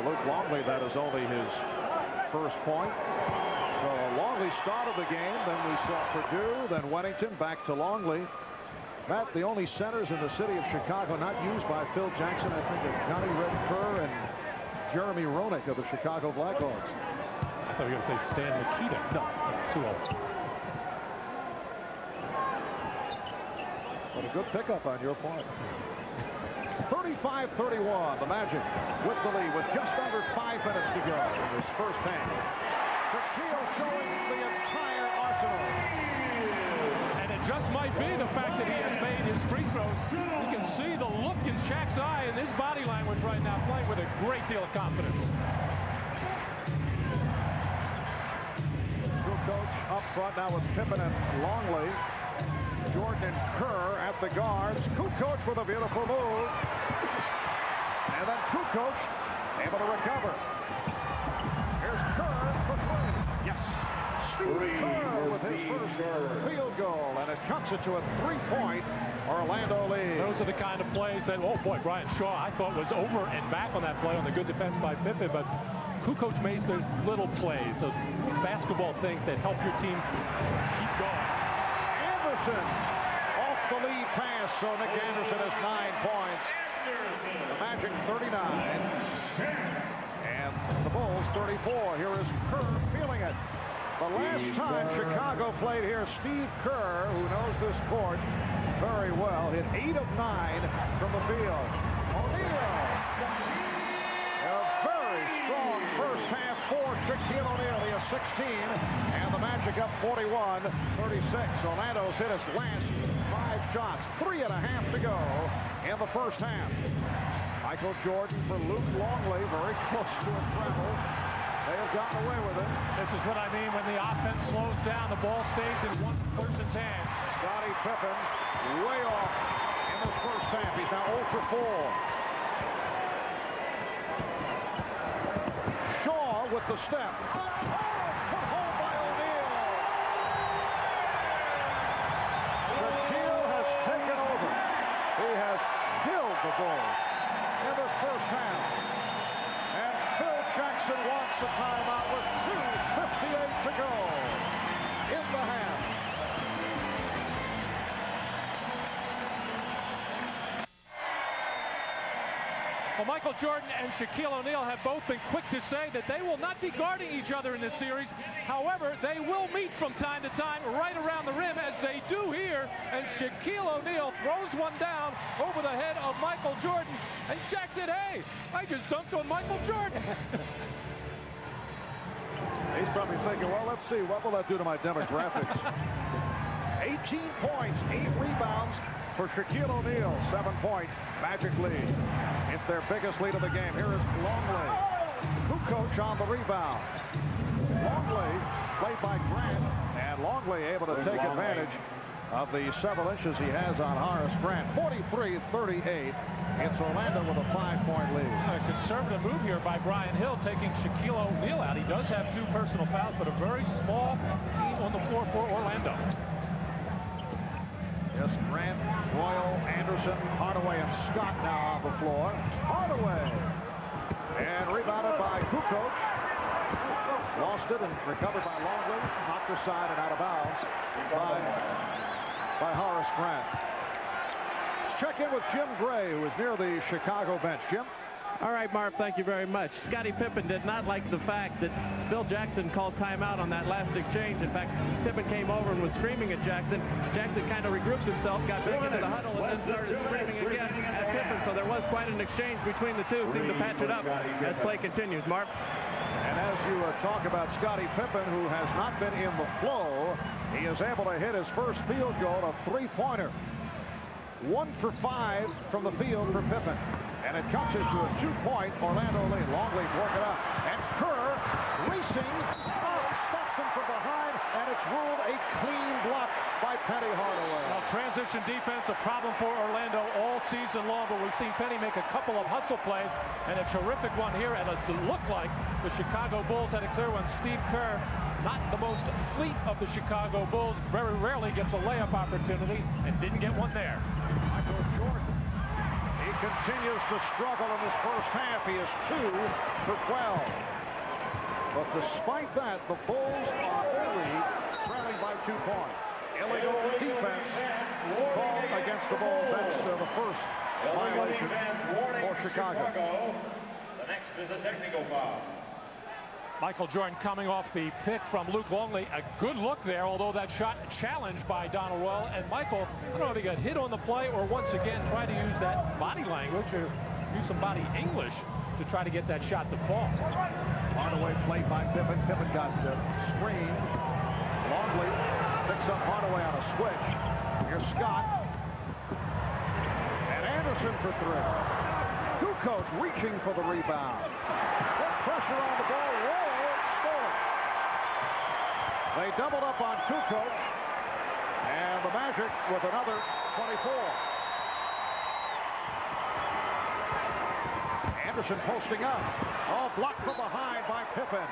Luke Longley, that is only his first point. So Longley started the game. Then we saw Purdue, then Weddington, back to Longley. Matt, the only centers in the city of Chicago not used by Phil Jackson, I think, are Johnny Red Kerr and Jeremy Roenick of the Chicago Blackhawks. I thought you were going to say Stan Mikita. No, too old. What a good pickup on your part. 35-31, the Magic with the lead with just under 5 minutes to go in this first half. Shaquille showing the entire arsenal. And it just might be the fact that he has made his free throws. You can see the look in Shaq's eye and his body language right now, playing with a great deal of confidence. Coach up front now with Pippen and Longley. Jordan and Kerr at the guards. Kukoc with a beautiful move. And then Kukoc able to recover. Here's Kerr for three. Yes. Steve Kerr with his first field goal. And it cuts it to a 3-point Orlando lead. Those are the kind of plays that, oh boy, Brian Shaw, I thought was over and back on that play on the good defense by Pippen, but Kukoc makes those little plays, those basketball things that help your team keep going. Anderson off the lead pass, so Nick Anderson has 9 points. The Magic 39 and the Bulls 34. Here is Kerr feeling it. The last time Chicago played here, Steve Kerr, who knows this court very well, hit 8 of 9 from the field. O'Neal. A very strong first half for Shaquille O'Neal. He has 16, and the Magic up 41-36. Orlando's hit his last 5 shots. 3.5 to go in the first half. Michael Jordan for Luke Longley, very close to a treble. They have gotten away with it. This is what I mean when the offense slows down, the ball stays in one person's hands. Scottie Pippen way off in this first half. He's now 0 for 4. Shaw with the step. Put home by O'Neal. Shaquille has taken over. He has killed the Bulls in this first half. And Phil Jackson wants a timeout with 2:58 to go in the half. Well, Michael Jordan and Shaquille O'Neal have both been quick to say that they will not be guarding each other in this series. However, they will meet from time to time right around the rim, as they do here. And Shaquille O'Neal throws one down over the head of Michael Jordan. And Shaq said, hey, I just dunked on Michael Jordan. He's probably thinking, well, let's see, what will that do to my demographics? 18 points, 8 rebounds for Shaquille O'Neal. 7-point Magic lead. It's their biggest lead of the game. Here is Longley. Kukoc on the rebound. Longley played by Grant, and Longley able to take advantage of the several inches he has on Horace Grant. 43-38. It's Orlando with a 5-point lead. A conservative move here by Brian Hill, taking Shaquille O'Neal out. He does have 2 personal fouls, but a very small team on the floor for Orlando. Yes, Grant, Royal, Anderson, Hardaway, and Scott now on the floor. Hardaway. And rebounded by Kukoc. Lost it and recovered by Longley. Knocked aside and out of bounds by Horace Grant. Let's check in with Jim Gray, who is near the Chicago bench. Jim? All right, Marv, thank you very much. Scottie Pippen did not like the fact that Bill Jackson called timeout on that last exchange. In fact, Pippen came over and was screaming at Jackson. Jackson kind of regrouped himself, got back into the huddle, and then started screaming again at Pippen. So there was quite an exchange between the two. Seemed to patch it up as play continues. Marv? And as you talk about Scottie Pippen, who has not been in the flow, he is able to hit his first field goal, a 3-pointer. 1 for 5 from the field for Pippen. And it comes into a 2-point Orlando lead. Longley broke it up. And Kerr racing. Stops him from behind. And it's ruled a clean block by Penny Hardaway. Well, transition defense, a problem for Orlando all season long. But we've seen Penny make a couple of hustle plays. And a terrific one here. And it looked like the Chicago Bulls had a clear one. Steve Kerr, not the most fleet of the Chicago Bulls, very rarely gets a layup opportunity. And didn't get one there. Michael Jordan. He continues to struggle in this first half. He is 2 for 12. But despite that, the Bulls are only trailing by 2 points. Illegal defense called against the Bulls. That's the first violation for Chicago. The next is a technical foul. Michael Jordan coming off the pick from Luke Longley. A good look there, although that shot challenged by Donald Royal. And Michael, I don't know if he got hit on the play or once again tried to use that body language or use some body English to try to get that shot to fall. Hardaway played by Pippen. Pippen got screened. Longley picks up Hardaway on a switch. Here's Scott. And Anderson for 3. Kukoc reaching for the rebound. Good pressure on the ball. Royal stole it. They doubled up on Kukoc. And the Magic with another 24. Anderson posting up. Oh, blocked from behind by Pippen.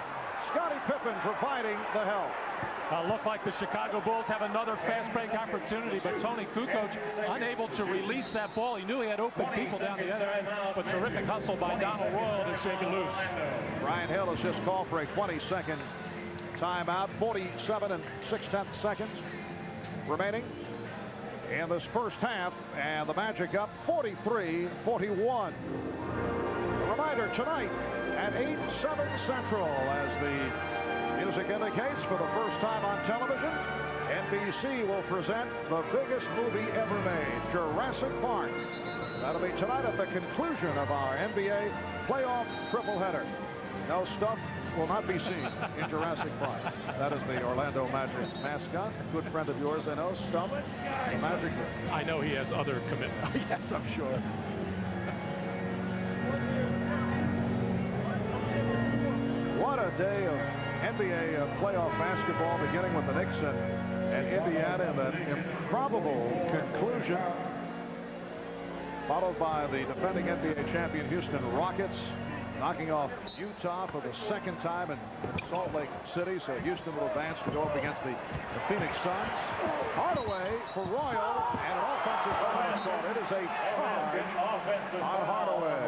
Scottie Pippen providing the help. Looked like the Chicago Bulls have another fast break opportunity, but Tony Kukoc unable to release that ball. He knew he had open people down the other end, but terrific hustle by Donald Royal to shake it loose. Ryan Hill has just called for a 20-second timeout. 47 6/10 seconds remaining in this first half, and the Magic up 43-41. Reminder tonight at 8/7 Central, as the music indicates, for the first time on television, NBC will present the biggest movie ever made, Jurassic Park. That'll be tonight at the conclusion of our NBA playoff tripleheader. No, Stuff will not be seen in Jurassic Park. That is the Orlando Magic mascot. A good friend of yours, I know, Stuff, the Magic. I know he has other commitments. Yes, I'm sure. What a day of NBA playoff basketball, beginning with the Knicks and Indiana in that improbable conclusion, followed by the defending NBA champion Houston Rockets knocking off Utah for the second time in Salt Lake City. So Houston will advance to go up against the Phoenix Suns. Hardaway for Royal, and an offensive foul. It is a foul on Hardaway.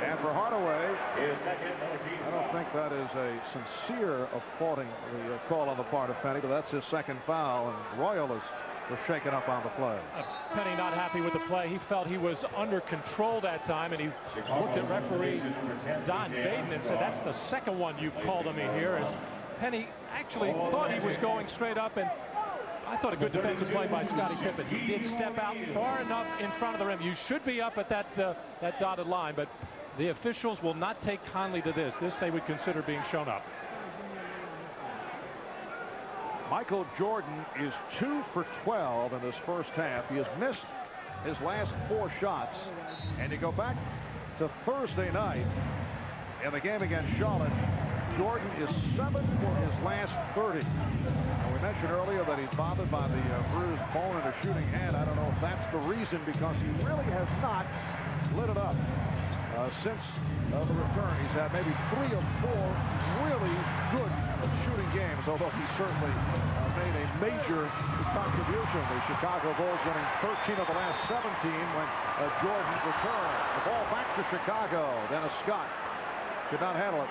And for Hardaway, I don't think that is a sincere faulting the call on the part of Penny, but that's his second foul, and Royal was shaken up on the play. Penny not happy with the play. He felt he was under control that time, and he looked at referee Don Baden and said, "That's the second one you've called on me here." And Penny actually thought he was going straight up, and I thought a good defensive play by Scottie Pippen. He did step out far enough in front of the rim. You should be up at that dotted line, but the officials will not take kindly to this. This they would consider being shown up. Michael Jordan is 2 for 12 in this first half. He has missed his last 4 shots. And you go back to Thursday night in the game against Charlotte, Jordan is 7 for his last 30. And we mentioned earlier that he's bothered by the bruised bone in a shooting hand. I don't know if that's the reason, because he really has not lit it up since the return. He's had maybe 3 or 4 really good shooting games, although he certainly made a major contribution. The Chicago Bulls winning 13 of the last 17 when Jordan returned. The ball back to Chicago. Dennis Scott could not handle it.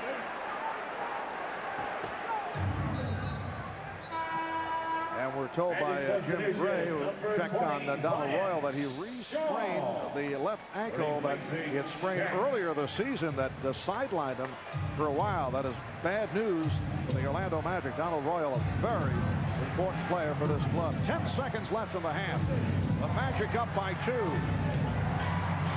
And we're told by Jim Gray, who checked on Donald Royal, that he re-sprained the left ankle that he had sprained earlier this season that sidelined him for a while. That is bad news for the Orlando Magic. Donald Royal, a very important player for this club. 10 seconds left in the half. The Magic up by 2.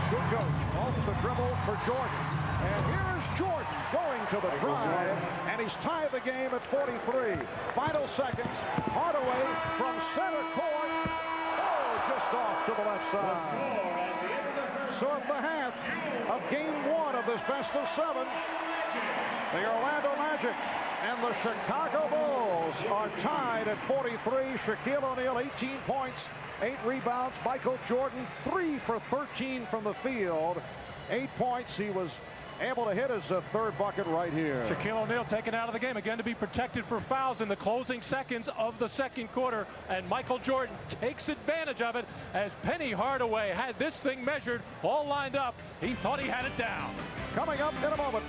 Good coach. Off the dribble for Jordan. And here is Jordan going to the drive, and he's tied the game at 43. Final seconds. Hardaway from center court. Oh, just off to the left side. So at the half of game 1 of this best of 7, the Orlando Magic and the Chicago Bulls are tied at 43. Shaquille O'Neal, 18 points, 8 rebounds. Michael Jordan, 3 for 13 from the field. 8 points. He was able to hit his third bucket right here. Shaquille O'Neal taken out of the game again to be protected for fouls in the closing seconds of the second quarter, and Michael Jordan takes advantage of it as Penny Hardaway had this thing measured, all lined up. He thought he had it down. Coming up in a moment.